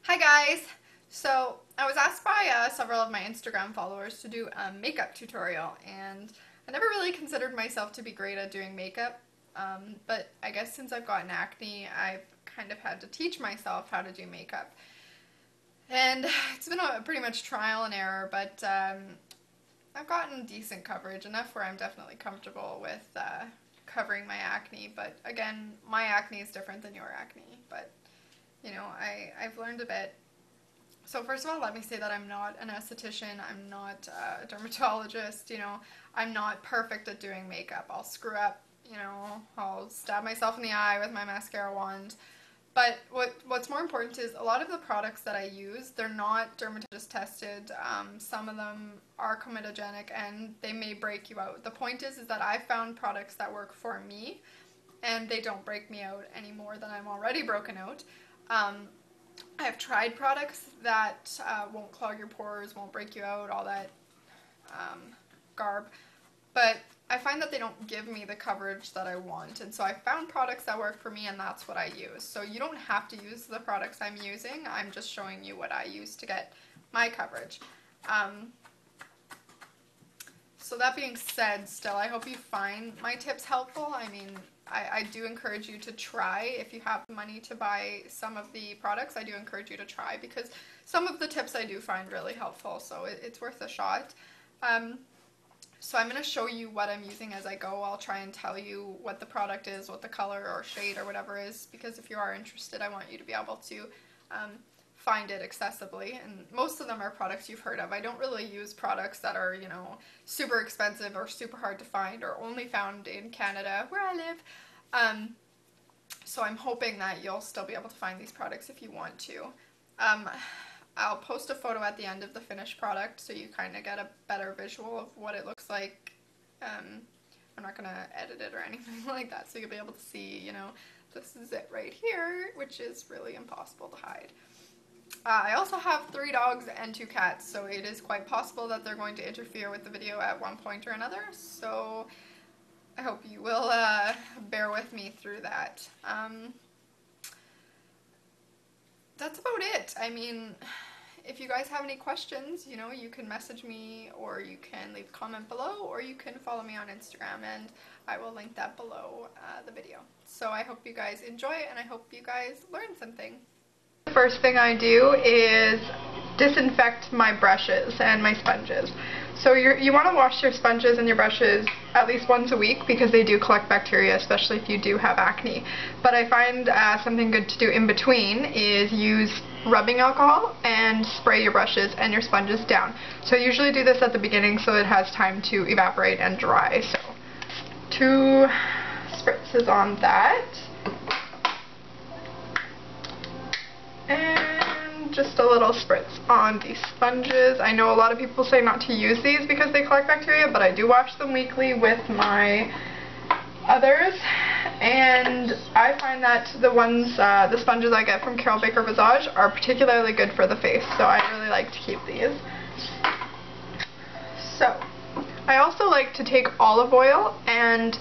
Hi guys! So I was asked by several of my Instagram followers to do a makeup tutorial, and I never really considered myself to be great at doing makeup, but I guess since I've gotten acne, I've kind of had to teach myself how to do makeup. And it's been a pretty much trial and error, but I've gotten decent coverage, enough where I'm definitely comfortable with covering my acne, but again, my acne is different than your acne, but you know, I've learned a bit. So first of all, let me say that I'm not an esthetician, I'm not a dermatologist, you know, I'm not perfect at doing makeup. I'll screw up, you know, I'll stab myself in the eye with my mascara wand. But what's more important is a lot of the products that I use, they're not dermatologist tested. Some of them are comedogenic and they may break you out. The point is that I found products that work for me and they don't break me out any more than I'm already broken out. I've tried products that won't clog your pores, won't break you out, all that garb, but I find that they don't give me the coverage that I want, and so I found products that work for me, and that's what I use. So you don't have to use the products I'm using, I'm just showing you what I use to get my coverage. So that being said, still, I hope you find my tips helpful. I mean, I do encourage you to try. If you have money to buy some of the products, I do encourage you to try, because some of the tips I do find really helpful, so it's worth a shot. So I'm going to show you what I'm using as I go. I'll try and tell you what the product is, what the color or shade or whatever is, because if you are interested, I want you to be able to find it accessibly, and most of them are products you've heard of. I don't really use products that are, you know, super expensive or super hard to find or only found in Canada, where I live. So I'm hoping that you'll still be able to find these products if you want to. I'll post a photo at the end of the finished product so you kind of get a better visual of what it looks like. I'm not going to edit it or anything like that, so you'll be able to see, you know, this is it right here, which is really impossible to hide. I also have 3 dogs and 2 cats, so it is quite possible that they're going to interfere with the video at one point or another, so I hope you will bear with me through that. That's about it. I mean, if you guys have any questions, you know, you can message me, or you can leave a comment below, or you can follow me on Instagram, and I will link that below the video. So I hope you guys enjoy it, and I hope you guys learn something. The first thing I do is disinfect my brushes and my sponges. So you want to wash your sponges and your brushes at least once a week, because they do collect bacteria, especially if you do have acne. But I find something good to do in between is use rubbing alcohol and spray your brushes and your sponges down. So I usually do this at the beginning so it has time to evaporate and dry. So 2 spritzes on that. And just a little spritz on the sponges. I know a lot of people say not to use these because they collect bacteria, but I do wash them weekly with my others, and I find that the sponges I get from Carol Baker Visage are particularly good for the face, so I really like to keep these. So I also like to take olive oil and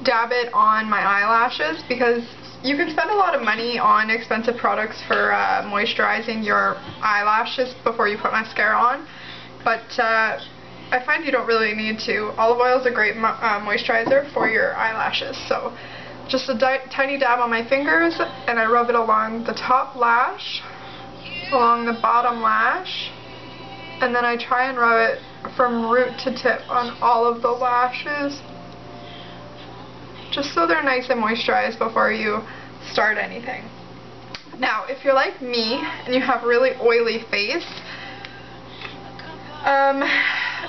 dab it on my eyelashes, because you can spend a lot of money on expensive products for moisturizing your eyelashes before you put mascara on, but I find you don't really need to. Olive oil is a great moisturizer for your eyelashes. So just a tiny dab on my fingers, and I rub it along the top lash, along the bottom lash, and then I try and rub it from root to tip on all of the lashes, just so they're nice and moisturized before you start anything. Now, if you're like me and you have really oily face,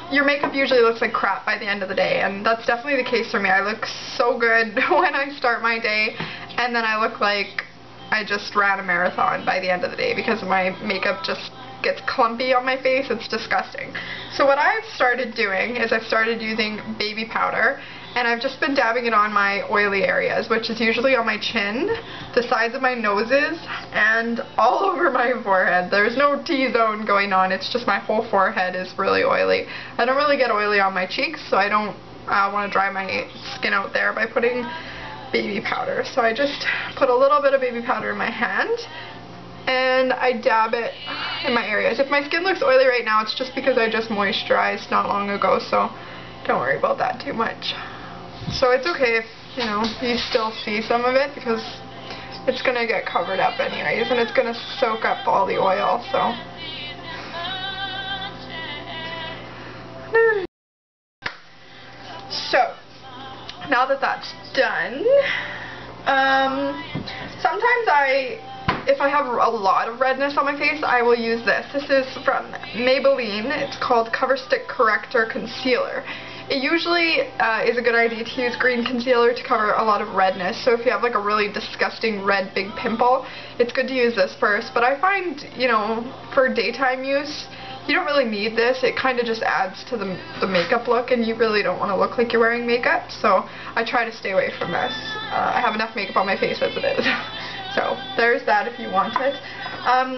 your makeup usually looks like crap by the end of the day, and that's definitely the case for me. I look so good when I start my day, and then I look like I just ran a marathon by the end of the day because my makeup just gets clumpy on my face. It's disgusting. So what I've started doing is I've started using baby powder, and I've just been dabbing it on my oily areas, which is usually on my chin, the sides of my noses, and all over my forehead. There's no T-zone going on, it's just my whole forehead is really oily. I don't really get oily on my cheeks, so I don't want to dry my skin out there by putting baby powder. So I just put a little bit of baby powder in my hand, and I dab it in my areas. If my skin looks oily right now, it's just because I just moisturized not long ago, so don't worry about that too much. So it's okay if, you know, you still see some of it, because it's going to get covered up anyways, and it's going to soak up all the oil, so. So, now that that's done, sometimes if I have a lot of redness on my face, I will use this. This is from Maybelline. It's called Cover Stick Corrector Concealer. It usually is a good idea to use green concealer to cover a lot of redness. So if you have like a really disgusting red big pimple, it's good to use this first. But I find, you know, for daytime use, you don't really need this. It kind of just adds to the makeup look, and you really don't want to look like you're wearing makeup. So I try to stay away from this. I have enough makeup on my face as it is. So there's that if you want it.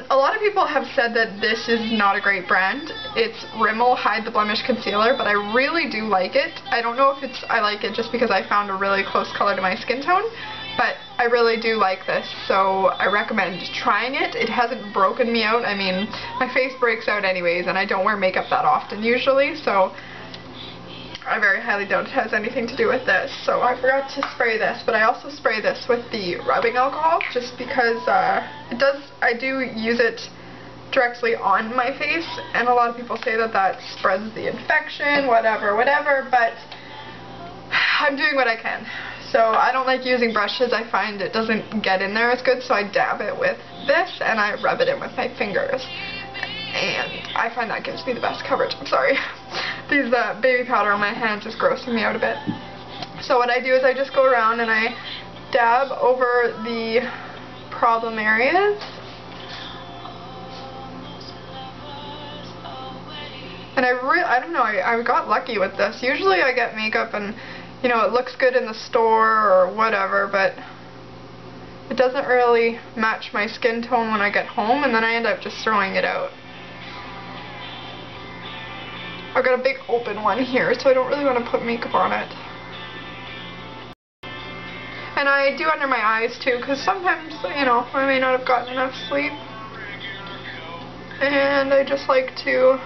A lot of people have said that this is not a great brand. It's Rimmel Hide the Blemish Concealer, but I really do like it. I don't know if I like it just because I found a really close color to my skin tone, but I really do like this, so I recommend trying it. It hasn't broken me out. I mean, my face breaks out anyways, and I don't wear makeup that often usually, so I very highly doubt it has anything to do with this. So I forgot to spray this, but I also spray this with the rubbing alcohol just because I do use it directly on my face, and a lot of people say that that spreads the infection, whatever, but I'm doing what I can. So I don't like using brushes. I find it doesn't get in there as good, so I dab it with this and I rub it in with my fingers. And I find that gives me the best coverage. I'm sorry. These baby powder on my hands is grossing me out a bit. So what I do is I just go around and I dab over the problem areas. And I don't know, I got lucky with this. Usually I get makeup and, you know, it looks good in the store or whatever, but it doesn't really match my skin tone when I get home, and then I end up just throwing it out. I've got a big open one here, so I don't really want to put makeup on it. And I do under my eyes too, because sometimes, you know, I may not have gotten enough sleep. And I just like to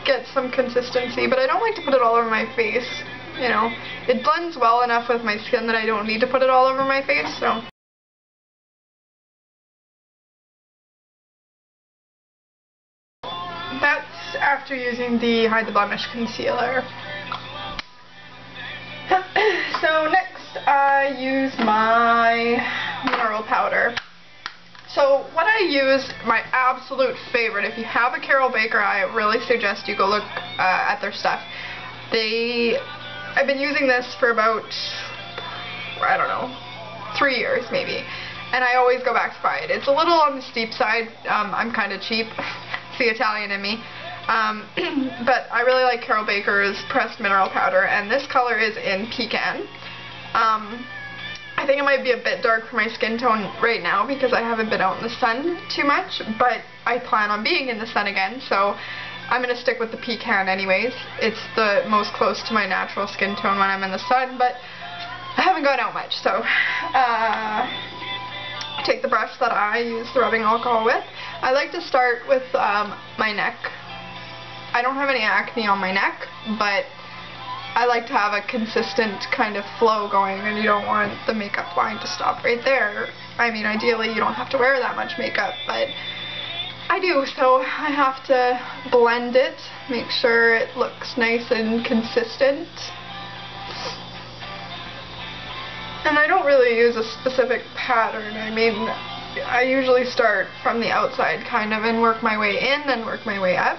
get some consistency, but I don't like to put it all over my face. You know, it blends well enough with my skin that I don't need to put it all over my face, so. That's after using the Hide the Blemish concealer. So next I use my mineral powder. So what I use, my absolute favorite, if you have a Carol Baker, I really suggest you go look at their stuff. I've been using this for about, I don't know, 3 years maybe, and I always go back to buy it. It's a little on the steep side. I'm kind of cheap. It's the Italian in me. But I really like Carol Baker's pressed mineral powder, and this color is in Pecan. I think it might be a bit dark for my skin tone right now because I haven't been out in the sun too much, but I plan on being in the sun again, so I'm going to stick with the Pecan anyways. It's the most close to my natural skin tone when I'm in the sun, but I haven't gone out much, so take the brush that I use the rubbing alcohol with. I like to start with my neck. I don't have any acne on my neck, but I like to have a consistent kind of flow going, and you don't want the makeup line to stop right there. I mean, ideally you don't have to wear that much makeup, but I do, so I have to blend it, make sure it looks nice and consistent. And I don't really use a specific pattern. I mean, I usually start from the outside kind of and work my way in and work my way up.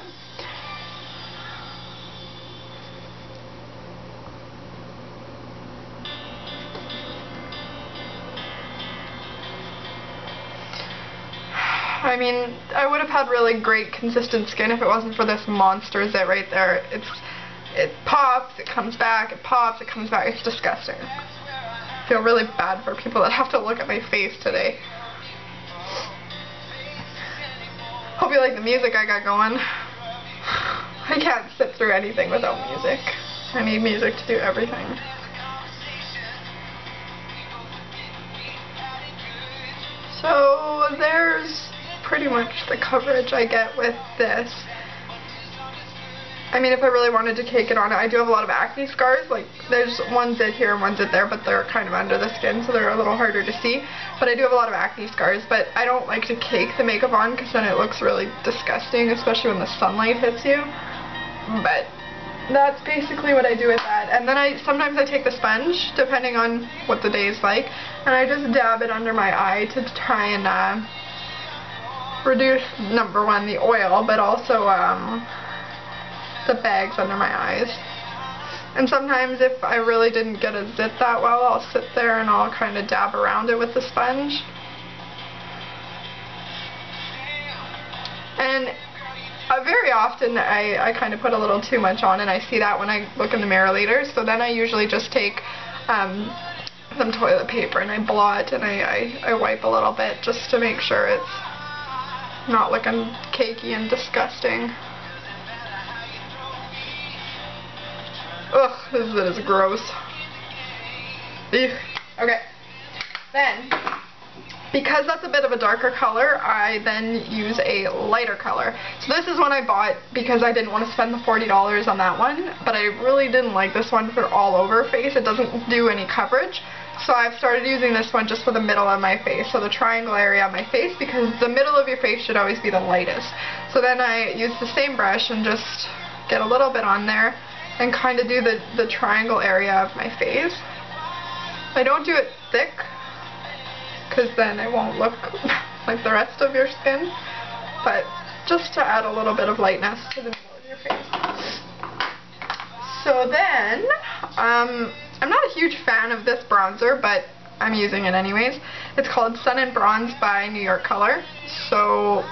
I mean, I would have had really great consistent skin if it wasn't for this monster zit right there. It pops, it comes back, it pops, it comes back. It's disgusting. I feel really bad for people that have to look at my face today. Hope you like the music I got going. I can't sit through anything without music. I need music to do everything. So there's pretty much the coverage I get with this. I mean, if I really wanted to cake it on, I do have a lot of acne scars. Like, there's ones at here and ones at there, but they're kind of under the skin, so they're a little harder to see. But I do have a lot of acne scars, but I don't like to cake the makeup on because then it looks really disgusting, especially when the sunlight hits you. But that's basically what I do with that. And then sometimes I take the sponge, depending on what the day is like, and I just dab it under my eye to try and reduce, number one, the oil, but also the bags under my eyes. And sometimes if I really didn't get a zit that well, I'll sit there and I'll kind of dab around it with the sponge. And very often I kind of put a little too much on, and I see that when I look in the mirror later, so then I usually just take some toilet paper and I blot and I wipe a little bit just to make sure it's not looking cakey and disgusting. Ugh, this is gross. Ew. Okay, then, because that's a bit of a darker color, I then use a lighter color. So this is one I bought because I didn't want to spend the $40 on that one, but I really didn't like this one for all over face. It doesn't do any coverage. So I've started using this one just for the middle of my face, so the triangle area of my face, because the middle of your face should always be the lightest. So then I use the same brush and just get a little bit on there and kind of do the triangle area of my face. I don't do it thick, because then it won't look like the rest of your skin, but just to add a little bit of lightness to the middle of your face. So then, I'm not a huge fan of this bronzer, but I'm using it anyways. It's called Sun and Bronze by New York Color. So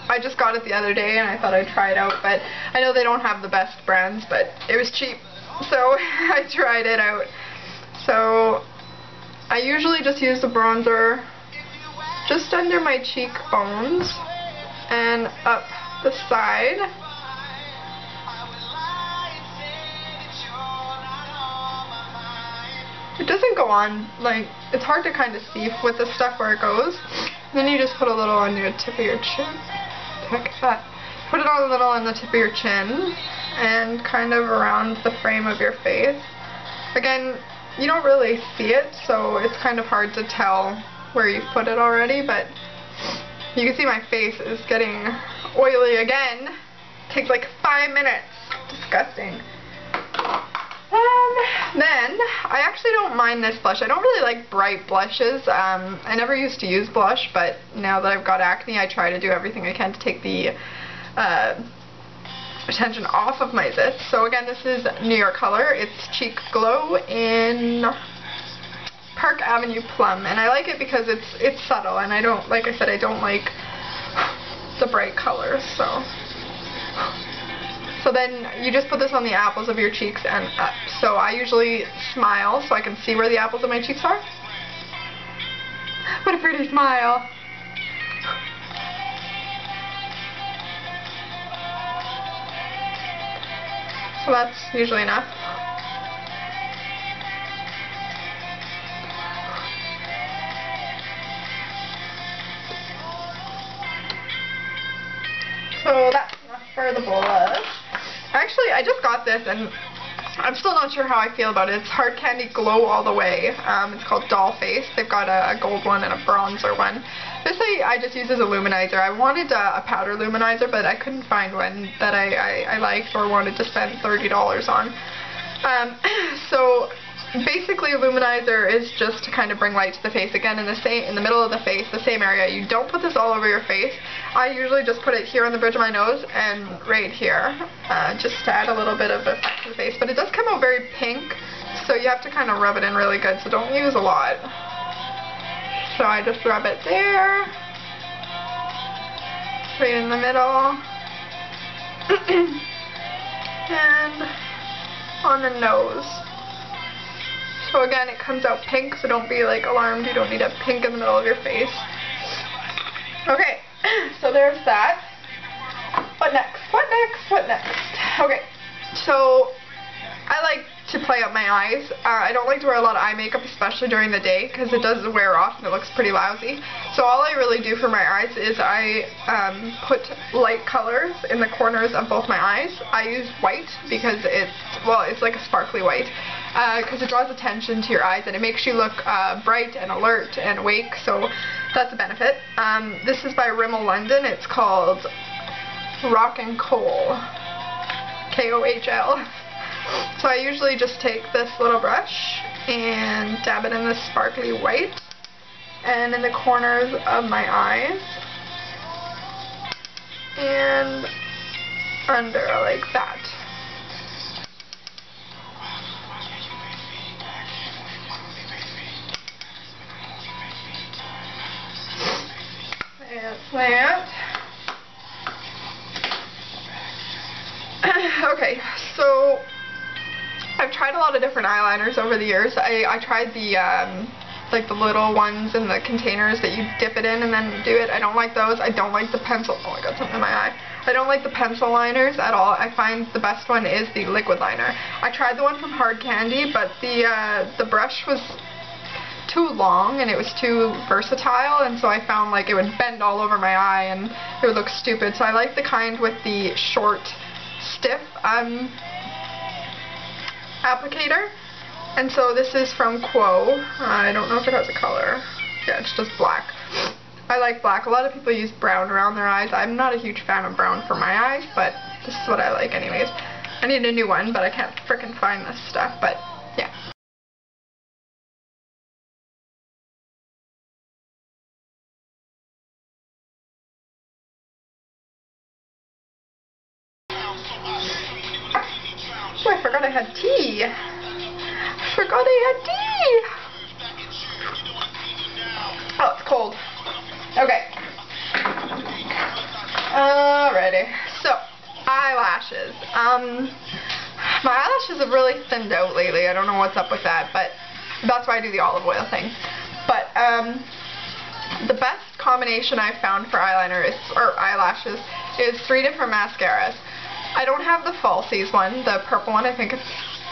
I just got it the other day and I thought I'd try it out, but I know they don't have the best brands, but it was cheap, so I tried it out. So I usually just use the bronzer just under my cheekbones and up the side. It doesn't go on, like, it's hard to kind of see with the stuff where it goes. Then you just put a little on your tip of your chin. Heck is that? Put it on a little on the tip of your chin and kind of around the frame of your face. Again, you don't really see it, so it's kind of hard to tell where you've put it already, but you can see my face is getting oily again. It takes like 5 minutes. Disgusting. Then, I actually don't mind this blush. I don't really like bright blushes. I never used to use blush, but now that I've got acne, I try to do everything I can to take the attention off of my zits. So again, this is New York Color. It's Cheek Glow in Park Avenue Plum, and I like it because it's subtle, and I don't, like I said, I don't like the bright colors, so. So then you just put this on the apples of your cheeks and up. So I usually smile so I can see where the apples of my cheeks are. What a pretty smile. So that's usually enough. So that's enough for the blush. Actually, I just got this and I'm still not sure how I feel about it. It's Hard Candy Glow All the Way. It's called Doll Face. They've got a gold one and a bronzer one. This I just use as a luminizer. I wanted a powder luminizer, but I couldn't find one that I liked or wanted to spend $30 on. So basically, a luminizer is just to kind of bring light to the face. Again, in the middle of the face, the same area. You don't put this all over your face. I usually just put it here on the bridge of my nose and right here, just to add a little bit of effect to the face. But it does come out very pink, so you have to kind of rub it in really good, so don't use a lot. So I just rub it there, right in the middle, and on the nose. So again, it comes out pink, so don't be like alarmed. You don't need a pink in the middle of your face. Okay, so there's that. What next? What next? What next? Okay, so I like to play up my eyes. I don't like to wear a lot of eye makeup, especially during the day, because it does wear off and it looks pretty lousy. So all I really do for my eyes is I put light colors in the corners of both my eyes. I use white because it's like a sparkly white, because it draws attention to your eyes and it makes you look bright and alert and awake, so that's a benefit. This is by Rimmel London. It's called Rock and Kohl. K-O-H-L. So I usually just take this little brush and dab it in this sparkly white and in the corners of my eyes and under like that. That's that. Okay, so I've tried a lot of different eyeliners over the years. I tried the like the little ones in the containers that you dip it in and then do it. I don't like those. I don't like the pencil. Oh, I got something in my eye. I don't like the pencil liners at all. I find the best one is the liquid liner. I tried the one from Hard Candy, but the brush was too long and it was too versatile, and so I found like it would bend all over my eye and it would look stupid. So I like the kind with the short, stiff applicator, and so this is from Quo. I don't know if it has a color. Yeah, it's just black. I like black. A lot of people use brown around their eyes. I'm not a huge fan of brown for my eyes, but this is what I like anyways. I need a new one, but I can't frickin' find this stuff, but yeah. Oh, I forgot I had tea. I forgot I had tea. Oh, it's cold. Okay. Alrighty. So, eyelashes. My eyelashes have really thinned out lately. I don't know what's up with that, but that's why I do the olive oil thing. But the best combination I've found for eyelashes is 3 different mascaras. I don't have the falsies one, the purple one. I think it's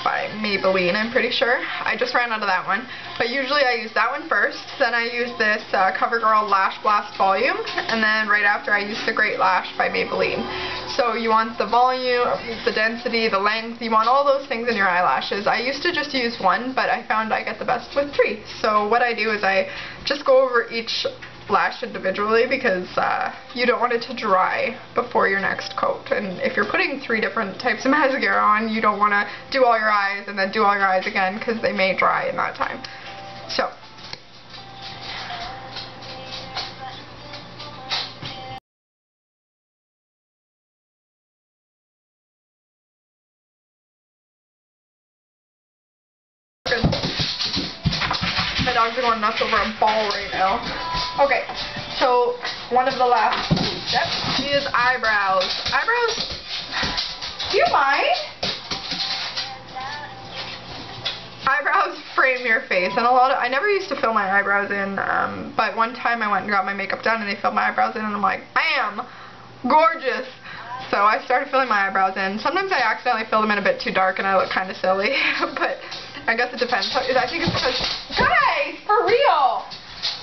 by Maybelline, I'm pretty sure. I just ran out of that one. But usually I use that one first, then I use this CoverGirl Lash Blast Volume, and then right after I use the Great Lash by Maybelline. So you want the volume, the density, the length, you want all those things in your eyelashes. I used to just use one, but I found I get the best with 3. So what I do is I just go over each lash individually, because you don't want it to dry before your next coat, and if you're putting 3 different types of mascara on, you don't want to do all your eyes and then do all your eyes again, because they may dry in that time. So my dogs are going nuts over a ball right now. Okay, so one of the last steps is eyebrows. Eyebrows, do you mind? Eyebrows frame your face, and I never used to fill my eyebrows in, but one time I went and got my makeup done and they filled my eyebrows in and I'm like, bam, gorgeous. So I started filling my eyebrows in. Sometimes I accidentally fill them in a bit too dark and I look kind of silly, but I guess it depends. I think it's because, guys, for real!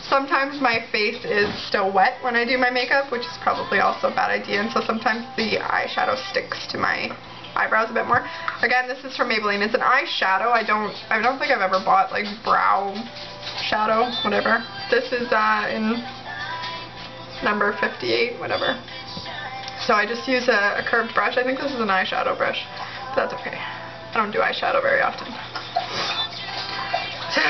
Sometimes my face is still wet when I do my makeup, which is probably also a bad idea, and so sometimes the eyeshadow sticks to my eyebrows a bit more. Again, this is from Maybelline. It's an eyeshadow. I don't think I've ever bought like brow shadow, whatever. This is in number 58, whatever. So I just use a curved brush. I think this is an eyeshadow brush, but that's okay. I don't do eyeshadow very often. So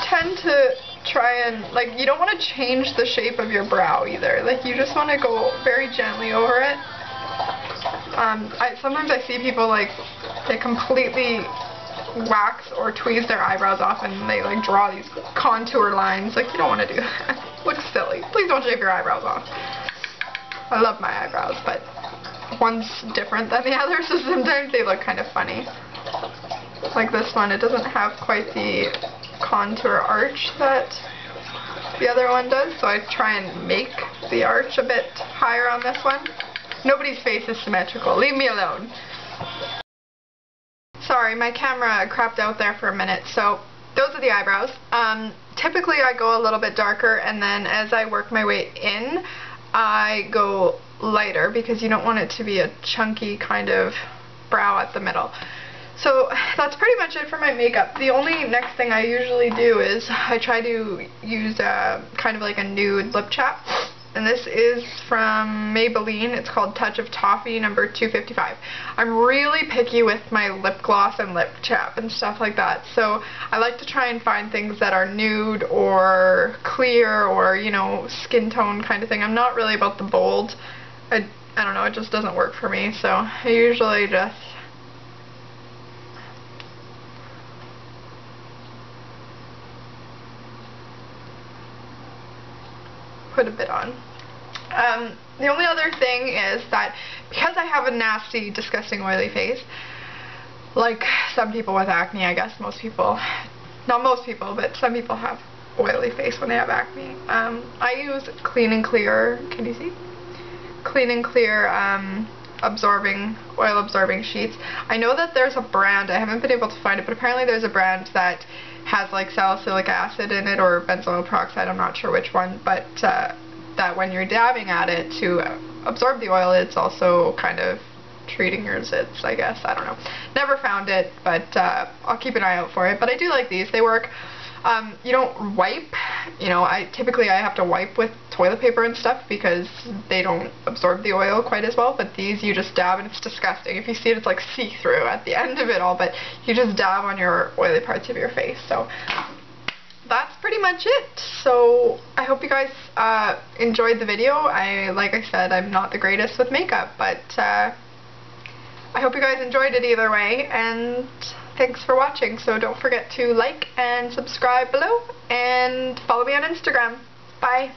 tend to try and, like, you don't want to change the shape of your brow either. Like, you just want to go very gently over it. Sometimes I see people, like, they completely wax or tweeze their eyebrows off and they, like, draw these contour lines. Like, you don't want to do that. It looks silly. Please don't shave your eyebrows off. I love my eyebrows, but one's different than the other, so sometimes they look kind of funny. Like this one, it doesn't have quite the contour arch that the other one does, so I try and make the arch a bit higher on this one. Nobody's face is symmetrical. Leave me alone. Sorry, my camera crapped out there for a minute. So those are the eyebrows. Typically I go a little bit darker, and then as I work my way in, I go lighter because you don't want it to be a chunky kind of brow at the middle. So that's pretty much it for my makeup. The only next thing I usually do is I try to use kind of like a nude lip chap. And this is from Maybelline. It's called Touch of Toffee number 255. I'm really picky with my lip gloss and lip chap and stuff like that. So I like to try and find things that are nude or clear or, you know, skin tone kind of thing. I'm not really about the bold. I don't know, it just doesn't work for me. So I usually just put a bit on. The only other thing is that because I have a nasty, disgusting, oily face, like some people with acne, I guess most people, not most people, but some people have oily face when they have acne. I use Clean and Clear, can you see? Clean and Clear oil absorbing sheets. I know that there's a brand, I haven't been able to find it, but apparently there's a brand that has like salicylic acid in it or benzoyl peroxide, I'm not sure which one, but that when you're dabbing at it to absorb the oil, it's also kind of treating your zits, I guess. I don't know. Never found it, but I'll keep an eye out for it. But I do like these. They work. You don't wipe. You know, typically I have to wipe with toilet paper and stuff because they don't absorb the oil quite as well. But these you just dab, and it's disgusting. If you see it, it's like see-through at the end of it all. But you just dab on your oily parts of your face. So that's pretty much it. So I hope you guys enjoyed the video. Like I said, I'm not the greatest with makeup, but I hope you guys enjoyed it either way, and thanks for watching. So don't forget to like and subscribe below, and follow me on Instagram. Bye.